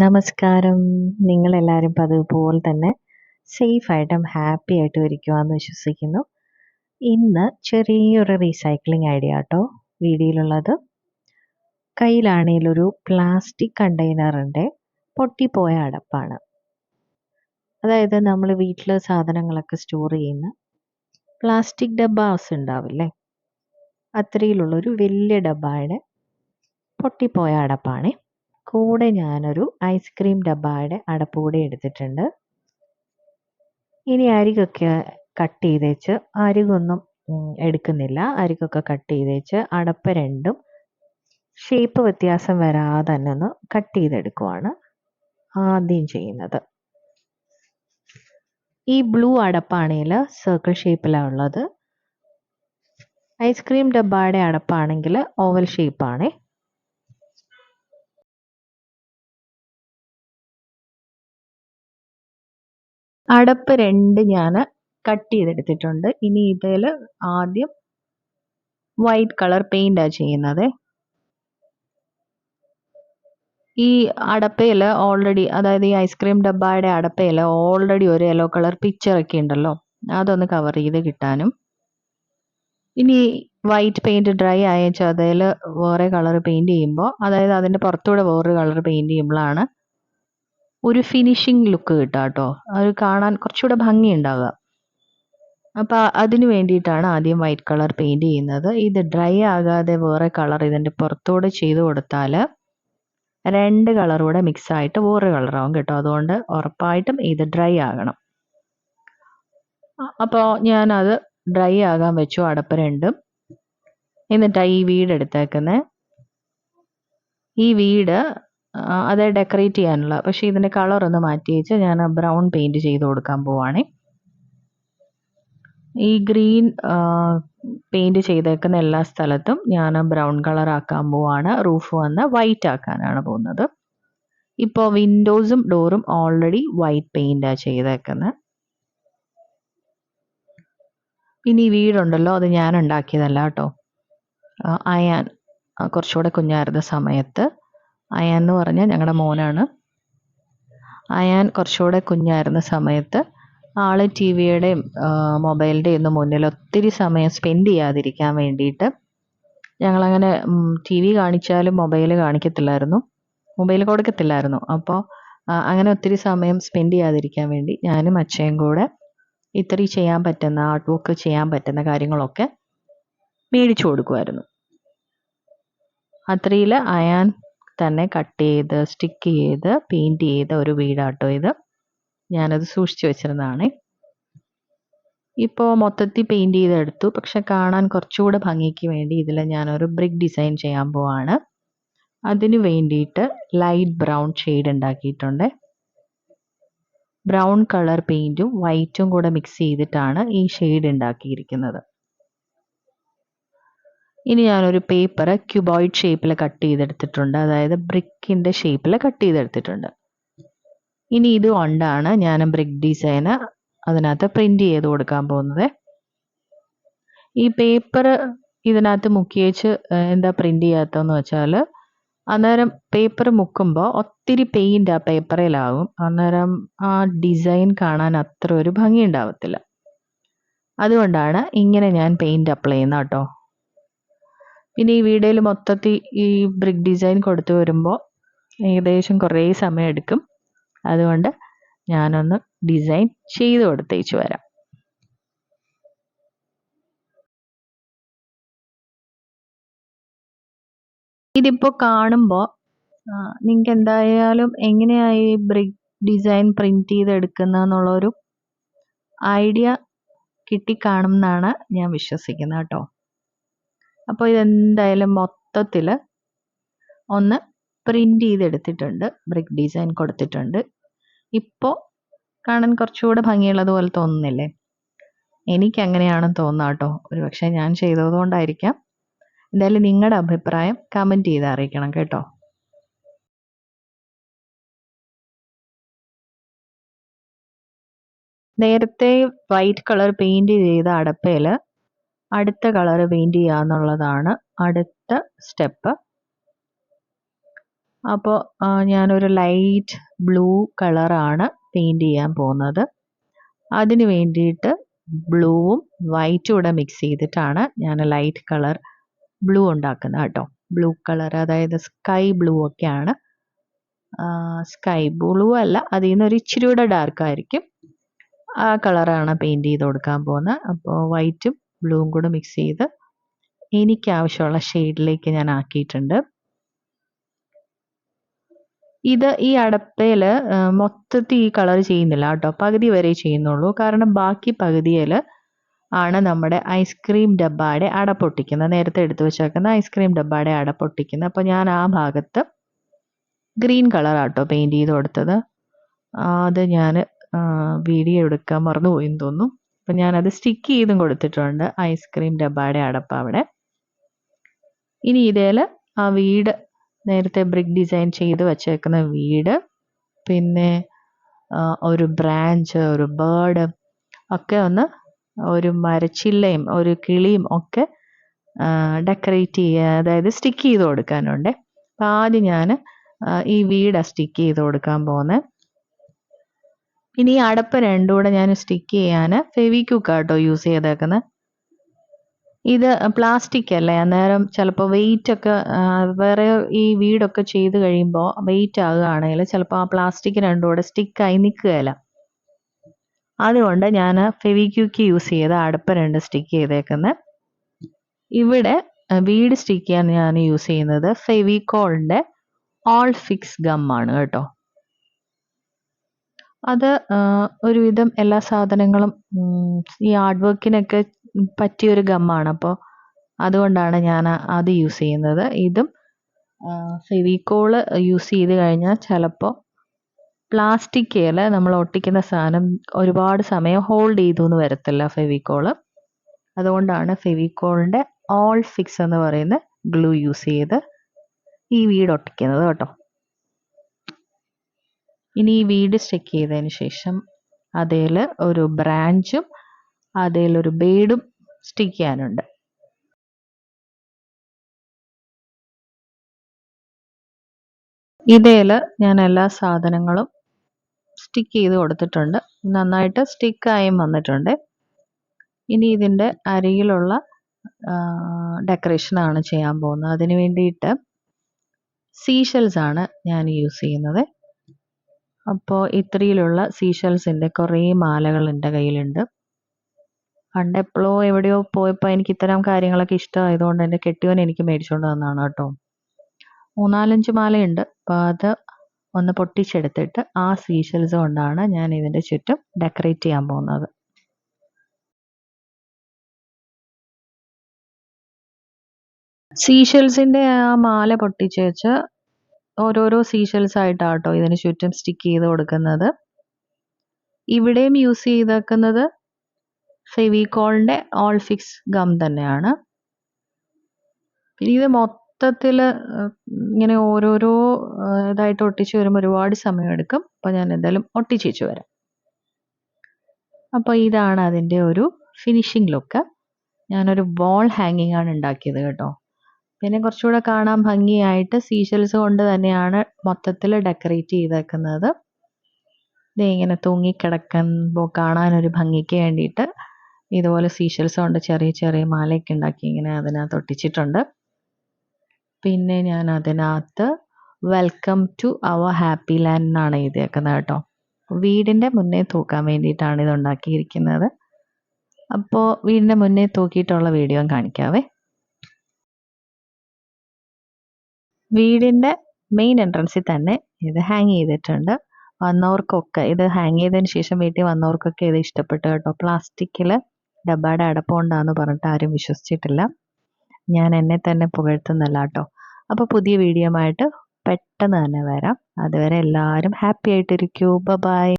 നമസ്കാരം. നിങ്ങളെല്ലാവരും പതിവുപോലെ തന്നെ സേഫായിട്ടും ഹാപ്പി ആയിട്ടും ഇരിക്കുവാന്ന് വിശ്വസിക്കുന്നു. ഇന്ന് ചെറിയൊരു റീസൈക്ലിംഗ് ഐഡിയ കേട്ടോ വീഡിയോയിലുള്ളത്. കയ്യിലാണേലൊരു പ്ലാസ്റ്റിക് കണ്ടെയ്നറിൻ്റെ പൊട്ടിപ്പോയ അടപ്പാണ്. അതായത് നമ്മൾ വീട്ടിൽ സാധനങ്ങളൊക്കെ സ്റ്റോർ ചെയ്യുന്ന പ്ലാസ്റ്റിക് ഡബ്ബാസ് ഉണ്ടാവില്ലേ, അത്രയിലുള്ളൊരു വലിയ ഡബ്ബയുടെ പൊട്ടിപ്പോയ അടപ്പാണേ. കൂടെ ഞാനൊരു ഐസ്ക്രീം ഡബ്ബയുടെ അടപ്പ് കൂടി എടുത്തിട്ടുണ്ട്. ഇനി അരികൊക്കെ കട്ട് ചെയ്തേച്ച്, അരികൊന്നും എടുക്കുന്നില്ല, അരികൊക്കെ കട്ട് ചെയ്തേച്ച് അടപ്പ് രണ്ടും ഷേപ്പ് വ്യത്യാസം വരാതെ തന്നെ ഒന്ന് കട്ട് ചെയ്തെടുക്കുവാണ് ആദ്യം ചെയ്യുന്നത്. ഈ ബ്ലൂ അടപ്പാണെങ്കിൽ സർക്കിൾ ഷേപ്പിലാണ് ഉള്ളത്. ഐസ്ക്രീം ഡബ്ബയുടെ അടപ്പാണെങ്കിൽ ഓവൽ ഷേപ്പാണേ. അടപ്പ് രണ്ട് ഞാൻ കട്ട് ചെയ്തെടുത്തിട്ടുണ്ട്. ഇനി ഇതിൽ ആദ്യം വൈറ്റ് കളർ പെയിൻ്റാണ് ചെയ്യുന്നത്. ഈ അടപ്പയിൽ ഓൾറെഡി, അതായത് ഈ ഐസ്ക്രീം ഡബ്ബയുടെ അടപ്പയിൽ ഓൾറെഡി ഒരു യെല്ലോ കളർ പിക്ചറൊക്കെ ഉണ്ടല്ലോ, അതൊന്ന് കവർ ചെയ്ത് കിട്ടാനും. ഇനി വൈറ്റ് പെയിൻറ്റ് ഡ്രൈ അയച്ചാൽ അതിൽ വേറെ കളർ പെയിൻറ്റ് ചെയ്യുമ്പോൾ, അതായത് അതിൻ്റെ പുറത്തൂടെ വേറൊരു കളർ പെയിൻറ്റ് ചെയ്യുമ്പോഴാണ് ഒരു ഫിനിഷിങ് ലുക്ക് കിട്ടുക കേട്ടോ. അത് കാണാൻ കുറച്ചുകൂടെ ഭംഗി ഉണ്ടാവുക. അപ്പോൾ അതിന് വേണ്ടിയിട്ടാണ് ആദ്യം വൈറ്റ് കളർ പെയിൻറ്റ് ചെയ്യുന്നത്. ഇത് ഡ്രൈ ആകാതെ വേറെ കളർ ഇതിൻ്റെ പുറത്തൂടെ ചെയ്ത് കൊടുത്താൽ രണ്ട് കളറൂടെ മിക്സായിട്ട് വേറെ കളറാവും കേട്ടോ. അതുകൊണ്ട് ഉറപ്പായിട്ടും ഇത് ഡ്രൈ ആകണം. അപ്പോൾ ഞാനത് ഡ്രൈ ആകാൻ വെച്ചു അടപ്പ് രണ്ടും. എന്നിട്ടാണ് ഈ വീട് എടുത്തേക്കുന്നത്. ഈ വീട് അത് ഡെക്കറേറ്റ് ചെയ്യാനുള്ള, പക്ഷേ ഇതിൻ്റെ കളറൊന്ന് മാറ്റി വെച്ച് ഞാൻ ബ്രൗൺ പെയിൻറ്റ് ചെയ്ത് കൊടുക്കാൻ പോവാണേ. ഈ ഗ്രീൻ പെയിൻറ്റ് ചെയ്തേക്കുന്ന എല്ലാ സ്ഥലത്തും ഞാൻ ബ്രൗൺ കളർ ആക്കാൻ പോവാണ്. റൂഫ് വന്ന് വൈറ്റ് ആക്കാനാണ് പോകുന്നത്. ഇപ്പോൾ വിൻഡോസും ഡോറും ഓൾറെഡി വൈറ്റ് പെയിൻറ്റാണ് ചെയ്തേക്കുന്നത്. പിന്നെ ഈ വീടുണ്ടല്ലോ, അത് ഞാൻ ഉണ്ടാക്കിയതല്ല കേട്ടോ. അയാൻ കുറച്ചുകൂടെ കുഞ്ഞായിരുന്ന സമയത്ത്, അയാൻ എന്ന് പറഞ്ഞാൽ ഞങ്ങളുടെ മോനാണ്. അയാൻ കുറച്ചുകൂടെ കുഞ്ഞായിരുന്ന സമയത്ത് ആൾ ടി വിയുടെയും മൊബൈലിൻ്റെയും ഒന്നും മുന്നിൽ ഒത്തിരി സമയം സ്പെൻഡ് ചെയ്യാതിരിക്കാൻ വേണ്ടിയിട്ട് ഞങ്ങളങ്ങനെ ടി വി കാണിച്ചാലും മൊബൈൽ കാണിക്കത്തില്ലായിരുന്നു, മൊബൈൽ കൊടുക്കത്തില്ലായിരുന്നു. അപ്പോൾ അങ്ങനെ ഒത്തിരി സമയം സ്പെൻഡ് ചെയ്യാതിരിക്കാൻ വേണ്ടി ഞാനും അച്ഛയും കൂടെ ഇത്തിരി ചെയ്യാൻ പറ്റുന്ന ആർട്ട് വർക്ക് ചെയ്യാൻ പറ്റുന്ന കാര്യങ്ങളൊക്കെ മേടിച്ചു കൊടുക്കുമായിരുന്നു. അത്രയിൽ അയാൻ തന്നെ കട്ട് ചെയ്ത് സ്റ്റിക്ക് ചെയ്ത് പെയിൻറ്റ് ചെയ്ത ഒരു വീടാട്ടോ ഇത്. ഞാനത് സൂക്ഷിച്ചു വെച്ചിരുന്നതാണ്. ഇപ്പോൾ മൊത്തത്തിൽ പെയിൻറ്റ് ചെയ്തെടുത്തു, പക്ഷെ കാണാൻ കുറച്ചുകൂടെ ഭംഗിക്ക് വേണ്ടി ഇതിൽ ഞാനൊരു ബ്രിക്ക് ഡിസൈൻ ചെയ്യാൻ പോവാണ്. അതിന് വേണ്ടിയിട്ട് ലൈറ്റ് ബ്രൗൺ ഷെയ്ഡ് ഉണ്ടാക്കിയിട്ടുണ്ട്. ബ്രൗൺ കളർ പെയിൻറ്റും വൈറ്റും കൂടെ മിക്സ് ചെയ്തിട്ടാണ് ഈ ഷെയ്ഡ് ഉണ്ടാക്കിയിരിക്കുന്നത്. ഇനി ഞാനൊരു പേപ്പർ ക്യൂബോയിഡ് ഷേപ്പിൽ കട്ട് ചെയ്തെടുത്തിട്ടുണ്ട്, അതായത് ബ്രിക്കിൻ്റെ ഷേപ്പിൽ കട്ട് ചെയ്തെടുത്തിട്ടുണ്ട്. ഇനി ഇത് കൊണ്ടാണ് ഞാൻ ബ്രിക്ക് ഡിസൈന് അതിനകത്ത് പ്രിൻ്റ് ചെയ്ത് കൊടുക്കാൻ പോകുന്നത്. ഈ പേപ്പർ ഇതിനകത്ത് മുക്കി വെച്ച് എന്താ പ്രിൻ്റ് ചെയ്യാത്തതെന്ന് വെച്ചാൽ, അന്നേരം പേപ്പർ മുക്കുമ്പോൾ ഒത്തിരി പെയിൻ്റ് ആ പേപ്പറിലാവും. അന്നേരം ആ ഡിസൈൻ കാണാൻ അത്ര ഒരു ഭംഗി ഉണ്ടാവത്തില്ല. അതുകൊണ്ടാണ് ഇങ്ങനെ ഞാൻ പെയിൻറ് അപ്ലൈ ചെയ്യുന്നത് കേട്ടോ. പിന്നെ ഈ വീഡിയോയിൽ മൊത്തത്തിൽ ഈ ബ്രിക്ക് ഡിസൈൻ കൊടുത്തു വരുമ്പോൾ ഏകദേശം കുറേ സമയം എടുക്കും. അതുകൊണ്ട് ഞാനൊന്ന് ഡിസൈൻ ചെയ്ത് കൊടുത്തേച്ച് വരാം. ഇതിപ്പോൾ കാണുമ്പോൾ നിങ്ങൾക്ക് എന്തായാലും എങ്ങനെയാണ് ഈ ബ്രിക്ക് ഡിസൈൻ പ്രിൻ്റ് ചെയ്തെടുക്കുന്നതെന്നുള്ളൊരു ഐഡിയ കിട്ടിക്കാണും എന്നാണ് ഞാൻ വിശ്വസിക്കുന്നത് കേട്ടോ. അപ്പോൾ ഇതെന്തായാലും മൊത്തത്തിൽ ഒന്ന് പ്രിൻ്റ് ചെയ്തെടുത്തിട്ടുണ്ട്, ബ്രിക്ക് ഡിസൈൻ കൊടുത്തിട്ടുണ്ട്. ഇപ്പോൾ കാണാൻ കുറച്ചുകൂടെ ഭംഗിയുള്ളത് പോലെ തോന്നുന്നില്ലേ? എനിക്കങ്ങനെയാണെന്ന് തോന്നുക കേട്ടോ. ഒരു പക്ഷേ ഞാൻ ചെയ്തതുകൊണ്ടായിരിക്കാം. എന്തായാലും നിങ്ങളുടെ അഭിപ്രായം കമൻറ്റ് ചെയ്ത് അറിയിക്കണം കേട്ടോ. നേരത്തെ വൈറ്റ് കളർ പെയിൻറ് ചെയ്ത അടപ്പയിൽ അടുത്ത കളർ പെയിൻറ് ചെയ്യുക എന്നുള്ളതാണ് അടുത്ത സ്റ്റെപ്പ്. അപ്പോൾ ഞാനൊരു ലൈറ്റ് ബ്ലൂ കളറാണ് പെയിൻറ് ചെയ്യാൻ പോകുന്നത്. അതിന് വേണ്ടിയിട്ട് ബ്ലൂവും വൈറ്റും കൂടെ മിക്സ് ചെയ്തിട്ടാണ് ഞാൻ ലൈറ്റ് കളർ ബ്ലൂ ഉണ്ടാക്കുന്നത് കേട്ടോ. ബ്ലൂ കളർ അതായത് സ്കൈ ബ്ലൂ ഒക്കെയാണ്. സ്കൈ ബ്ലൂ അല്ല, അതിൽ നിന്ന് ഒരു ഇച്ചിരി കൂടെ ഡാർക്ക് ആയിരിക്കും. ആ കളറാണ് പെയിൻറ് ചെയ്ത് കൊടുക്കാൻ പോകുന്നത്. അപ്പോൾ വൈറ്റും ബ്ലൂവും കൂടെ മിക്സ് ചെയ്ത് എനിക്ക് ആവശ്യമുള്ള ഷെയ്ഡിലേക്ക് ഞാൻ ആക്കിയിട്ടുണ്ട്. ഇത് ഈ അടപ്പയിൽ മൊത്തത്തിൽ ഈ കളർ ചെയ്യുന്നില്ല കേട്ടോ, പകുതി വരെ ചെയ്യുന്നുള്ളൂ. കാരണം ബാക്കി പകുതിയിൽ ആണ് നമ്മുടെ ഐസ്ക്രീം ഡബ്ബയുടെ അടപ്പൊട്ടിക്കുന്നത്. നേരത്തെ എടുത്തു വെച്ചേക്കുന്ന ഐസ്ക്രീം ഡബ്ബയുടെ അടപ്പൊട്ടിക്കുന്നത്. അപ്പോൾ ഞാൻ ആ ഭാഗത്ത് ഗ്രീൻ കളറാട്ടോ പെയിൻറ് ചെയ്ത് കൊടുത്തത്. അത് ഞാൻ വീഡിയോ എടുക്കാൻ മറന്നുപോയെന്ന് തോന്നുന്നു. അപ്പം ഞാനത് സ്റ്റിക്ക് ചെയ്തും കൊടുത്തിട്ടുണ്ട്, ഐസ്ക്രീം ഡബ്ബയുടെ അടപ്പ് അവിടെ. ഇനി ഇതിൽ ആ വീട്, നേരത്തെ ബ്രിക്ക് ഡിസൈൻ ചെയ്ത് വച്ചേക്കുന്ന വീട്, പിന്നെ ഒരു ബ്രാഞ്ച്, ഒരു ബേർഡ് ഒക്കെ ഒന്ന്, ഒരു മരച്ചില്ലയും ഒരു കിളിയും ഒക്കെ ഡെക്കറേറ്റ് ചെയ്യുക, അതായത് സ്റ്റിക്ക് ചെയ്ത് കൊടുക്കാനുണ്ട്. അപ്പം ആദ്യം ഞാൻ ഈ വീട് സ്റ്റിക്ക് ചെയ്ത് കൊടുക്കാൻ പോകുന്നത്. ഇനി ഈ അടപ്പ് രണ്ടും കൂടെ ഞാൻ സ്റ്റിക്ക് ചെയ്യാൻ ഫെവിക്വിക്ക് ആട്ടോ യൂസ് ചെയ്തേക്കുന്നത്. ഇത് പ്ലാസ്റ്റിക് അല്ലേ, അന്നേരം ചിലപ്പോൾ വെയിറ്റ് ഒക്കെ വേറെ ഈ വീടൊക്കെ ചെയ്ത് കഴിയുമ്പോൾ വെയിറ്റ് ആകുകയാണെങ്കിൽ ചിലപ്പോൾ ആ പ്ലാസ്റ്റിക് രണ്ടും കൂടെ സ്റ്റിക്കായി നിൽക്കുകയില്ല. അതുകൊണ്ട് ഞാൻ ഫെവിക്വിക്ക് യൂസ് ചെയ്ത് അടപ്പ് രണ്ട് സ്റ്റിക്ക് ചെയ്തേക്കുന്നത്. ഇവിടെ വീട് സ്റ്റിക്ക് ചെയ്യാൻ ഞാൻ യൂസ് ചെയ്യുന്നത് ഫെവിക്കോളിൻ്റെ ഓൾ ഫിക്സ് ഗമ്മാണ് കേട്ടോ. അത് ഒരുവിധം എല്ലാ സാധനങ്ങളും ഈ ആർട്ട് വർക്കിനൊക്കെ പറ്റിയൊരു ഗമ്മാണ്. അപ്പോൾ അതുകൊണ്ടാണ് ഞാൻ അത് യൂസ് ചെയ്യുന്നത്. ഇതും ഫെവിക്കോള് യൂസ് ചെയ്ത് കഴിഞ്ഞാൽ ചിലപ്പോൾ പ്ലാസ്റ്റിക്കിൽ നമ്മൾ ഒട്ടിക്കുന്ന സാധനം ഒരുപാട് സമയം ഹോൾഡ് ചെയ്തു എന്ന് വരത്തില്ല ഫെവിക്കോള്. അതുകൊണ്ടാണ് ഫെവിക്കോളിൻ്റെ ഓൾ ഫിക്സ് എന്ന് പറയുന്ന ഗ്ലൂ യൂസ് ചെയ്ത് ഈ വീട് ഒട്ടിക്കുന്നത് കേട്ടോ. ഇനി ഈ വീട് സ്റ്റിക്ക് ചെയ്തതിന് ശേഷം അതിൽ ഒരു ബ്രാഞ്ചും അതിലൊരു ബേഡും സ്റ്റിക്ക് ചെയ്യാനുണ്ട്. ഇതിൽ ഞാൻ എല്ലാ സാധനങ്ങളും സ്റ്റിക്ക് ചെയ്ത് കൊടുത്തിട്ടുണ്ട്. നന്നായിട്ട് സ്റ്റിക്കായും വന്നിട്ടുണ്ട്. ഇനി ഇതിൻ്റെ അരികിലുള്ള ഡെക്കറേഷനാണ് ചെയ്യാൻ പോകുന്നത്. അതിന് വേണ്ടിയിട്ട് സീഷെൽസ് ആണ് ഞാൻ യൂസ് ചെയ്യുന്നത്. അപ്പോൾ ഇത്രയിലുള്ള സീഷെൽസിൻ്റെ കുറേ മാലകൾ എൻ്റെ കയ്യിലുണ്ട്. പണ്ടെപ്പോഴോ എവിടെയോ പോയപ്പോൾ എനിക്ക് ഇത്തരം കാര്യങ്ങളൊക്കെ ഇഷ്ടമായതുകൊണ്ട് എൻ്റെ കെട്ടിയവൻ എനിക്ക് മേടിച്ചുകൊണ്ട് തന്നതാണ് കേട്ടോ. 3-4 മാലയുണ്ട്. അപ്പോൾ അത് ഒന്ന് പൊട്ടിച്ചെടുത്തിട്ട് ആ സീഷെൽസ് കൊണ്ടാണ് ഞാൻ ഇതിൻ്റെ ചുറ്റും ഡെക്കറേറ്റ് ചെയ്യാൻ പോകുന്നത്. സീഷെൽസിൻ്റെ ആ മാല പൊട്ടിച്ച് വെച്ച് ഓരോരോ സീഷെൽസ് ആയിട്ടാട്ടോ ഇതിന് ചുറ്റും സ്റ്റിക്ക് ചെയ്ത് കൊടുക്കുന്നത്. ഇവിടെയും യൂസ് ചെയ്തേക്കുന്നത് ഫെവിക്കോളിൻ്റെ ഓൾ ഫിക്സ് ഗം തന്നെയാണ്. ഇത് മൊത്തത്തിൽ ഇങ്ങനെ ഓരോരോ ഇതായിട്ട് ഒട്ടിച്ച് വരുമ്പോൾ ഒരുപാട് സമയമെടുക്കും. അപ്പോൾ ഞാൻ എന്തായാലും ഒട്ടിച്ചേച്ച് വരാം. അപ്പോൾ ഇതാണ് അതിൻ്റെ ഒരു ഫിനിഷിംഗ് ലുക്ക്. ഞാനൊരു വാൾ ഹാങ്ങിങ് ആണ് ഉണ്ടാക്കിയത് കേട്ടോ. പിന്നെ കുറച്ചുകൂടെ കാണാൻ ഭംഗിയായിട്ട് സീഷെൽസ് കൊണ്ട് തന്നെയാണ് മൊത്തത്തിൽ ഡെക്കറേറ്റ് ചെയ്തേക്കുന്നത്. ഇത് ഇങ്ങനെ തൂങ്ങിക്കിടക്കുമ്പോൾ കാണാനൊരു ഭംഗിക്ക് വേണ്ടിയിട്ട് ഇതുപോലെ സീഷെൽസ് കൊണ്ട് ചെറിയ ചെറിയ മാലയൊക്കെ ഉണ്ടാക്കി ഇങ്ങനെ അതിനകത്ത് ഒട്ടിച്ചിട്ടുണ്ട്. പിന്നെ ഞാൻ അതിനകത്ത് welcome to our happy land എന്നാണ് എഴുതിയേക്കുന്നത് കേട്ടോ. വീടിൻ്റെ മുന്നേ തൂക്കാൻ വേണ്ടിയിട്ടാണ് ഇത് ഉണ്ടാക്കിയിരിക്കുന്നത്. അപ്പോൾ വീടിൻ്റെ മുന്നേ തൂക്കിയിട്ടുള്ള വീഡിയോ കാണിക്കാവേ. വീടിൻ്റെ മെയിൻ എൻട്രൻസിൽ തന്നെ ഇത് ഹാങ് ചെയ്തിട്ടുണ്ട്. വന്നവർക്കൊക്കെ ഇത് ഹാങ് ചെയ്തതിന് ശേഷം വീട്ടിൽ വന്നവർക്കൊക്കെ ഇത് ഇഷ്ടപ്പെട്ടു കേട്ടോ. പ്ലാസ്റ്റിക്കിൽ ഡബ്ബയുടെ അടപ്പ് കൊണ്ടാന്ന് പറഞ്ഞിട്ട് ആരും വിശ്വസിച്ചിട്ടില്ല. ഞാൻ എന്നെ തന്നെ പുകഴ്ത്തുന്നല്ല കേട്ടോ. അപ്പോൾ പുതിയ വീഡിയോ ആയിട്ട് പെട്ടെന്ന് തന്നെ വരാം. അതുവരെ എല്ലാവരും ഹാപ്പി ആയിട്ടിരിക്കൂ. ബൈ.